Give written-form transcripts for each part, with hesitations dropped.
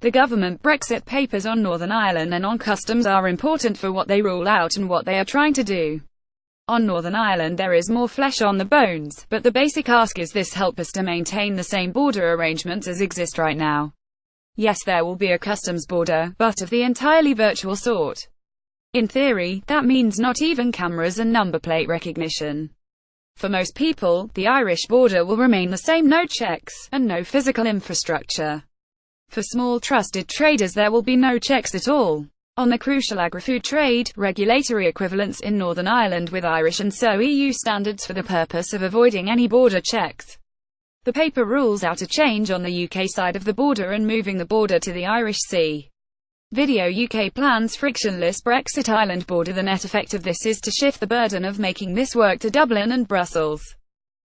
The government Brexit papers on Northern Ireland and on customs are important for what they rule out and what they are trying to do. On Northern Ireland there is more flesh on the bones, but the basic ask is this: help us to maintain the same border arrangements as exist right now. Yes, there will be a customs border, but of the entirely virtual sort. In theory, that means not even cameras and number plate recognition. For most people, the Irish border will remain the same: no checks, and no physical infrastructure. For small trusted traders there will be no checks at all. On the crucial agri-food trade, regulatory equivalence in Northern Ireland with Irish and so EU standards for the purpose of avoiding any border checks. The paper rules out a change on the UK side of the border and moving the border to the Irish Sea. Video: UK plans frictionless Brexit Ireland border. The net effect of this is to shift the burden of making this work to Dublin and Brussels.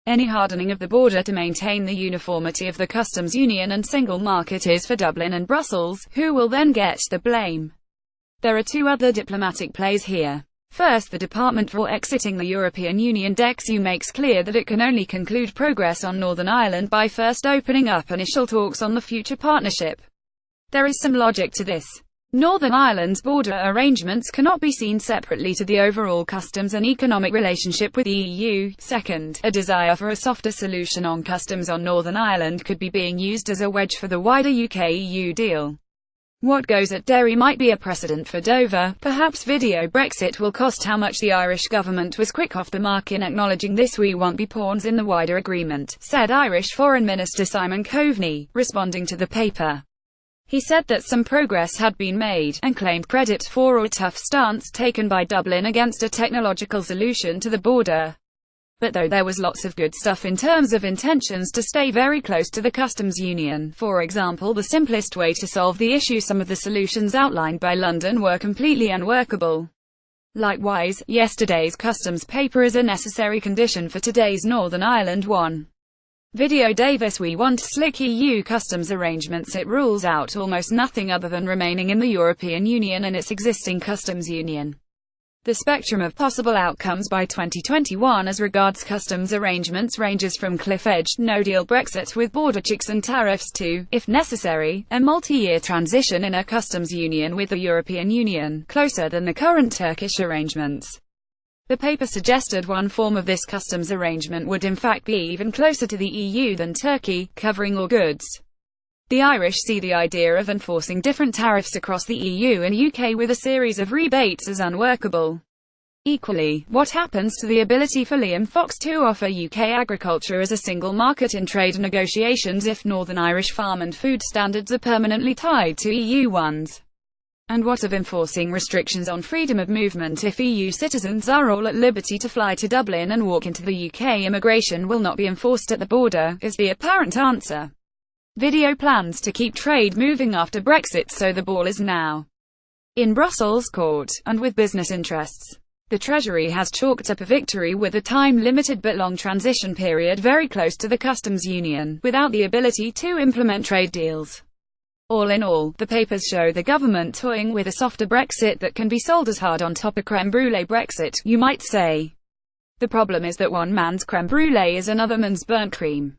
Any hardening of the border to maintain the uniformity of the customs union and single market is for Dublin and Brussels, who will then get the blame. There are two other diplomatic plays here. First, the Department for Exiting the European Union (DExEU) makes clear that it can only conclude progress on Northern Ireland by first opening up initial talks on the future partnership. There is some logic to this. Northern Ireland's border arrangements cannot be seen separately to the overall customs and economic relationship with the EU. Second, a desire for a softer solution on customs on Northern Ireland could be being used as a wedge for the wider UK-EU deal. What goes at Derry might be a precedent for Dover. Perhaps video Brexit will cost how much. The Irish government was quick off the mark in acknowledging this: we won't be pawns in the wider agreement, said Irish Foreign Minister Simon Coveney, responding to the paper. He said that some progress had been made, and claimed credit for a tough stance taken by Dublin against a technological solution to the border. But though there was lots of good stuff in terms of intentions to stay very close to the customs union, for example the simplest way to solve the issue, some of the solutions outlined by London were completely unworkable. Likewise, yesterday's customs paper is a necessary condition for today's Northern Ireland one. Video Davis: we want slick EU customs arrangements. It rules out almost nothing other than remaining in the European Union and its existing customs union. The spectrum of possible outcomes by 2021 as regards customs arrangements ranges from cliff-edged no-deal Brexit with border checks and tariffs to, if necessary, a multi-year transition in a customs union with the European Union, closer than the current Turkish arrangements. The paper suggested one form of this customs arrangement would in fact be even closer to the EU than Turkey, covering all goods. The Irish see the idea of enforcing different tariffs across the EU and UK with a series of rebates as unworkable. Equally, what happens to the ability for Liam Fox to offer UK agriculture as a single market in trade negotiations if Northern Irish farm and food standards are permanently tied to EU ones? And what of enforcing restrictions on freedom of movement if EU citizens are all at liberty to fly to Dublin and walk into the UK? Immigration will not be enforced at the border, is the apparent answer. Video plans to keep trade moving after Brexit, so the ball is now in Brussels' court, and with business interests. The Treasury has chalked up a victory with a time-limited but long transition period very close to the customs union, without the ability to implement trade deals. All in all, the papers show the government toying with a softer Brexit that can be sold as hard on top a creme brulee Brexit, you might say. The problem is that one man's creme brulee is another man's burnt cream.